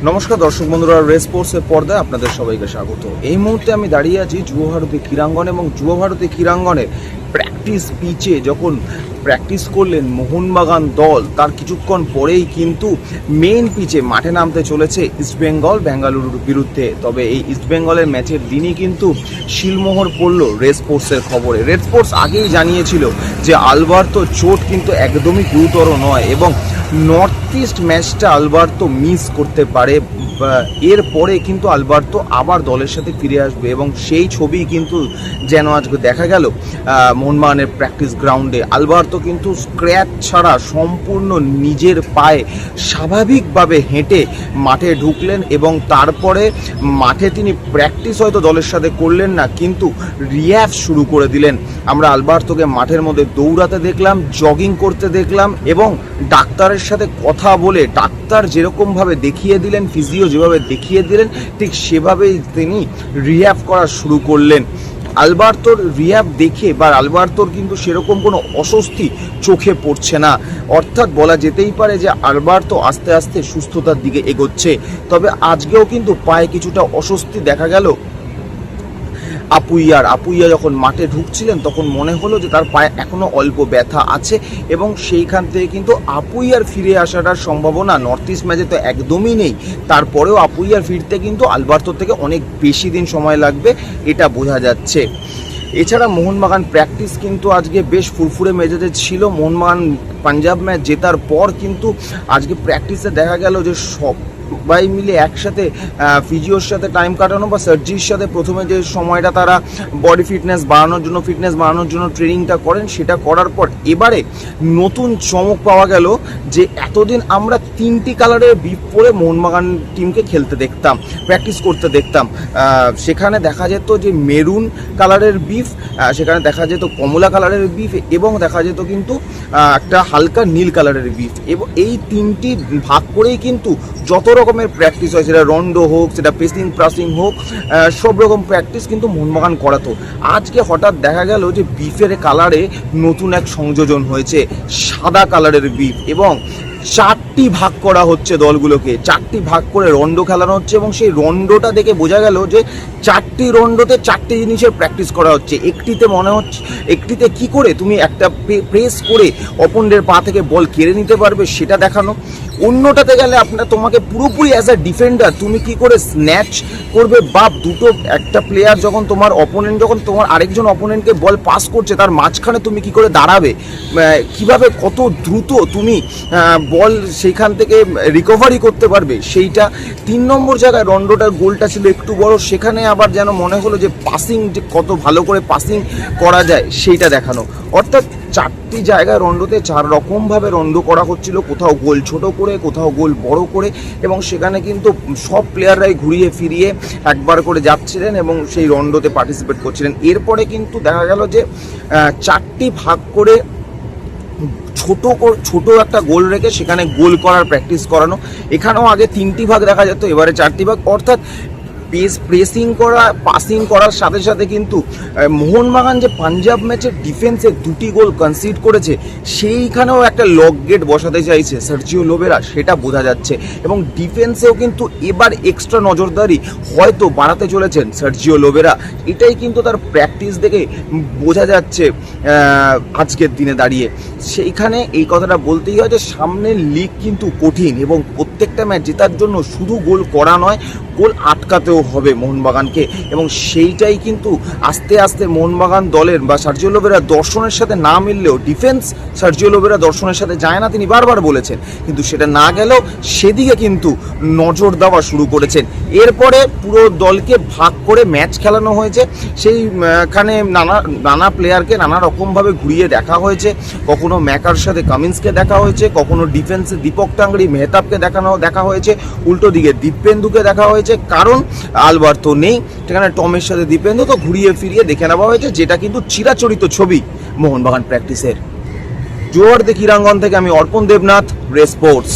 নমস্কার দর্শক বন্ধুরা, রেস স্পোর্টসের পর্দায় আপনাদের সবাইকে স্বাগত। এই মুহূর্তে আমি দাঁড়িয়ে আছি যুব ভারতী ক্রীড়াঙ্গন এবং যুব ভারতী ক্রীড়াঙ্গনে প্র্যাকটিস পিচে যখন প্র্যাকটিস করলেন মোহনবাগান দল, তার কিছুক্ষণ পরেই কিন্তু মেইন পিচে মাঠে নামতে চলেছে ইস্টবেঙ্গল বেঙ্গালুরুর বিরুদ্ধে। তবে এই ইস্টবেঙ্গলের ম্যাচের দিনই কিন্তু শিলমোহর পড়ল রেড স্পোর্টসের খবরে। রেড স্পোর্টস আগেই জানিয়েছিল যে আলবার্তো চোট কিন্তু একদমই গুরুতর নয় এবং নর্থ ইস্ট ম্যাচটা আলবার্তো মিস করতে পারে। এরপরে কিন্তু আলবার্তো আবার দলের সাথে ফিরে আসবে এবং সেই ছবি কিন্তু যেন আজকে দেখা গেল মোহনবাগানের প্র্যাকটিস গ্রাউন্ডে। আলবার্তো কিন্তু স্ক্র্যাচ ছাড়া সম্পূর্ণ নিজের পায়ে স্বাভাবিকভাবে হেঁটে মাঠে ঢুকলেন এবং তারপরে মাঠে তিনি প্র্যাকটিস হয়তো দলের সাথে করলেন না, কিন্তু রিহ্যাব শুরু করে দিলেন। আমরা আলবার্তোকে মাঠের মধ্যে দৌড়াতে দেখলাম, জগিং করতে দেখলাম এবং ডাক্তারের সাথে কথা বলে ডাক্তার যেরকমভাবে দেখিয়ে দিলেন, ফিজিও যেভাবে দেখিয়ে দিলেন, ঠিক সেভাবেই তিনি রিহ্যাব করা শুরু করলেন। আলবার্তোর রিহ্যাব দেখে বা আলবার্তোর কিন্তু সেরকম কোনো অস্বস্তি চোখে পড়ছে না, অর্থাৎ বলা যেতেই পারে যে আলবার্তো আস্তে আস্তে সুস্থতার দিকে এগোচ্ছে। তবে আজকেও কিন্তু পায়ে কিছুটা অস্বস্তি দেখা গেল আপুইয়া যখন মাঠে ঢুকছিলেন তখন মনে হলো যে তার পায়ে এখনও অল্প ব্যথা আছে এবং সেইখান থেকে কিন্তু আপুইয়ার ফিরে আসাটার সম্ভাবনা নর্থ ইস্ট ম্যাচে তো একদমই নেই। তারপরেও আপুইয়ার ফিরতে কিন্তু আলবার্তোর থেকে অনেক বেশি দিন সময় লাগবে, এটা বোঝা যাচ্ছে। এছাড়া মোহনবাগান প্র্যাকটিস কিন্তু আজকে বেশ ফুরফুরে মেজাজে ছিল। মোহনবাগান পাঞ্জাব ম্যাচ জেতার পর কিন্তু আজকে প্র্যাকটিসে দেখা গেল যে সবাই মিলে একসাথে ফিজিওর সাথে টাইম কাটানো বা সার্জির সাথে প্রথমে যে সময়টা তারা বডি ফিটনেস বাড়ানোর জন্য ট্রেনিংটা করেন, সেটা করার পর এবারে নতুন চমক পাওয়া গেল যে এতদিন আমরা 3টি কালারের বিফ পরে মোহনবাগান টিমকে খেলতে দেখতাম, প্র্যাকটিস করতে দেখতাম। সেখানে দেখা যেত যে মেরুন কালারের বিফ, সেখানে দেখা যেত কমলা কালারের বিফ এবং দেখা যেত কিন্তু একটা হালকা নীল কালারের বিফ। এবং এই 3টি ভাগ করেই কিন্তু যত রকমের প্র্যাকটিস হয়, সেটা রন্ডো হোক, সেটা প্রাসিং হোক, সব রকম প্র্যাকটিস কিন্তু মোহনবাগান করাতো। আজকে হঠাৎ দেখা গেল যে বিফের কালারে নতুন এক সংযোজন হয়েছে, সাদা কালারের বিফ, এবং 4টি ভাগ করা হচ্ছে দলগুলোকে, 4টি ভাগ করে রন্ডো খেলানো হচ্ছে এবং সেই রন্ডোটা দেখে বোঝা গেল যে 4টি রন্ডোতে 4টি জিনিসের প্র্যাকটিস করা হচ্ছে। একটিতে কি করে তুমি একটা প্রেস করে অপোনেন্টের পা থেকে বল কেড়ে নিতে পারবে সেটা দেখানো, অন্যটাতে গেলে তোমাকে পুরোপুরি অ্যাজ আ ডিফেন্ডার তুমি কি করে স্ন্যাচ করবে, বা একটা প্লেয়ার যখন তোমার আরেকজন অপোনেন্টকে বল পাস করছে তার মাঝখানে তুমি কি করে দাঁড়াবে, কিভাবে কত দ্রুত তুমি বল সেইখান থেকে রিকভারি করতে পারবে সেইটা। 3 নম্বর জায়গায় রন্ডোটার গোলটা ছিল একটু বড়, সেখানে আবার যেন মনে হলো যে পাসিং, যে কত ভালো করে পাসিং করা যায় সেইটা দেখানো। অর্থাৎ 4টি জায়গায় রন্ডোতে 4 রকমভাবে রন্ডো করা হচ্ছিল, কোথাও গোল ছোট করে, কোথাও গোল বড় করে, এবং সেখানে কিন্তু সব প্লেয়াররাই ঘুরিয়ে ফিরিয়ে একবার করে যাচ্ছিলেন এবং সেই রন্ডোতে পার্টিসিপেট করছিলেন। এরপরে কিন্তু দেখা গেল যে 4টি ভাগ করে ছোট একটা গোল রেখে সেখানে গোল করার প্র্যাকটিস করানো। এখানেও আগে 3টি ভাগ দেখা যেত, এবারে 4টি ভাগ। অর্থাৎ প্রেসিং করা, পাসিং করার সাথে সাথে কিন্তু মোহনবাগান যে পাঞ্জাব ম্যাচের ডিফেন্সে 2টি গোল কনসিড করেছে সেইখানেও একটা লক গেট বসাতে চাইছে সার্জিও লোবেরা, সেটা বোঝা যাচ্ছে। এবং ডিফেন্সেও কিন্তু এবার এক্সট্রা নজরদারি হয়তো বাড়াতে চলেছেন সার্জিও লোবেরা, এটাই কিন্তু তার প্র্যাকটিস দেখে বোঝা যাচ্ছে আজকের দিনে দাঁড়িয়ে। সেইখানে এই কথাটা বলতেই হয় যে সামনের লিগ কিন্তু কঠিন এবং প্রত্যেকটা ম্যাচ জেতার জন্য শুধু গোল করা নয়, গোল আটকাতেও হবে মোহনবাগানকে, এবং সেইটাই কিন্তু আস্তে আস্তে মোহনবাগান দলের বা সার্জিও লোবেরা দর্শনের সাথে না মিললেও, ডিফেন্স সার্জিও লোবেরা দর্শনের সাথে যায় না তিনি বারবার বলেছেন, কিন্তু সেটা না গেলেও সেদিকে কিন্তু নজর দেওয়া শুরু করেছেন। এরপরে পুরো দলকে ভাগ করে ম্যাচ খেলানো হয়েছে, সেইখানে নানা প্লেয়ারকে নানা রকমভাবে ঘুরিয়ে দেখা হয়েছে। কখনো ম্যাকার সাথে কামিন্সকে দেখা হয়েছে, কখনো ডিফেন্সে দীপক টাংরি মেহতাবকে দেখা হয়েছে, উল্টো দিকে দীপেন্দুকে দেখা হয়েছে, কারণ আলবার্তো নেই সেখানে, টমের সাথে দীপেন্দু, তো ঘুরিয়ে ফিরিয়ে দেখে নেওয়া হয়েছে, যেটা কিন্তু চিরাচরিত ছবি মোহনবাগান প্র্যাকটিসের। যুব ভারতী ক্রীড়াঙ্গন থেকে আমি অর্পণ দেবনাথ, রেস স্পোর্টস।